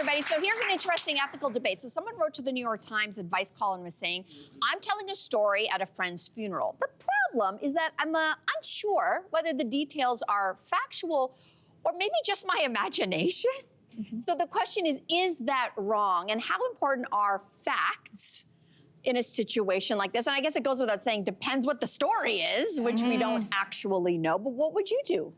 everybody. So here's an interesting ethical debate. So someone wrote to the New York Times advice column was saying, I'm telling a story at a friend's funeral. The problem is that I'm unsure whether the details are factual or maybe just my imagination. So the question is that wrong? And how important are facts in a situation like this? And I guess it goes without saying, depends what the story is, which we don't actually know. But what would you do?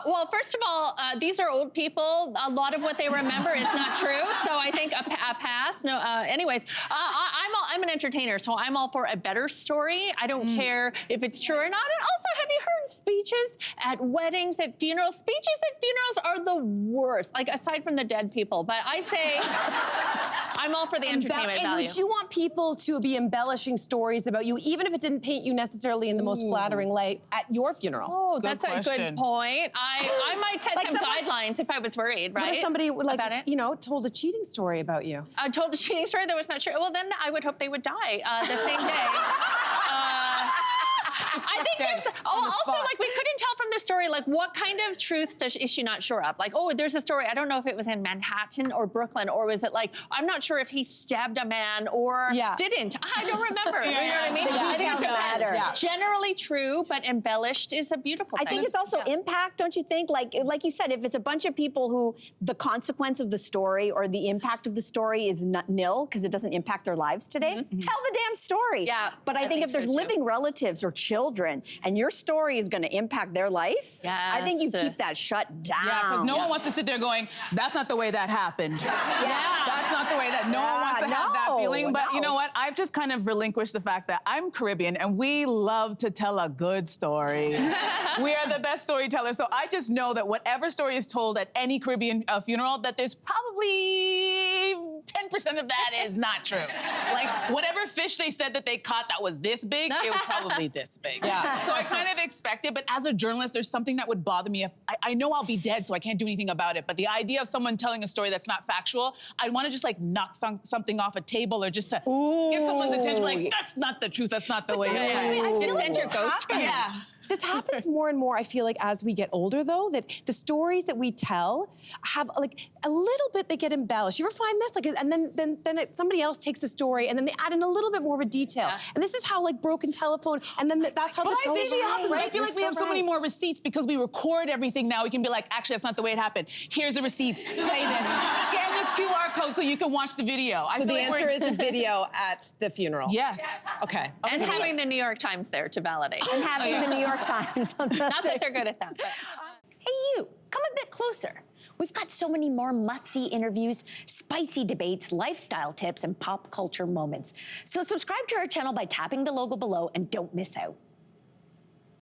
Well, first of all, these are old people. A lot of what they remember is not true. So I think a pass. No. Anyways, I'm an entertainer, so I'm all for a better story. I don't care if it's true or not. And also, have you heard speeches at weddings, at funerals? Speeches at funerals are the worst. Like aside from the dead people, but I say I'm all for the entertainment value. And would you want people to be embellishing stories about you, even if it didn't paint you necessarily in the most flattering light at your funeral? Oh, that's a good point. I might set some guidelines if I was worried, right? What if somebody, told a cheating story about you? Told a cheating story that was not true? Well, then I would hope they would die the same day. I think there's also, like, we couldn't tell from the story, like, what kind of truth is she not sure of? Like, oh, there's a story, I don't know if it was in Manhattan or Brooklyn, or was it like, I'm not sure if he stabbed a man or didn't. I don't remember. You know what I mean? I think it matter. Generally true, but embellished is a beautiful thing. I think it's also impact, don't you think? Like you said, if it's a bunch of people who the consequence of the story or the impact of the story is nil because it doesn't impact their lives today, tell the damn story. Yeah, but I think if there's living relatives or children and your story is going to impact their life, I think you keep that shut down. Yeah, because no one wants to sit there going, that's not the way that happened. That's not the way that no one wants to have that feeling. But you know what? I've just kind of relinquished the fact that I'm Caribbean and we love to tell a good story. We are the best storytellers. So I just know that whatever story is told at any Caribbean funeral, that there's probably 10% of that is not true. Like whatever fish they said that they caught that was this big, it was probably this big. So I kind of expect it, but as a journalist, there's something that would bother me if I know I'll be dead, so I can't do anything about it. But the idea of someone telling a story that's not factual, I'd want to just like knock something off a table or just to get someone's attention. Like that's not the truth. That's not the way. I feel like this happens. This happens more and more, I feel like, as we get older, though, that the stories that we tell have, like, a little bit, they get embellished. You ever find this? Like, and then somebody else takes a story, and then they add in a little bit more of a detail. And this is how, like, broken telephone, and then that's how the story happens. I feel like we have so many more receipts because we record everything now. We can be like, actually, that's not the way it happened. Here's the receipts. Play this. Scan this QR code so you can watch the video. So the answer is the video at the funeral. Yes. Okay. And having the New York Times there to validate. And having the New York Times. Not that they're good at that. But. Hey, you, come a bit closer. We've got so many more must-see interviews, spicy debates, lifestyle tips, and pop culture moments. So subscribe to our channel by tapping the logo below and don't miss out.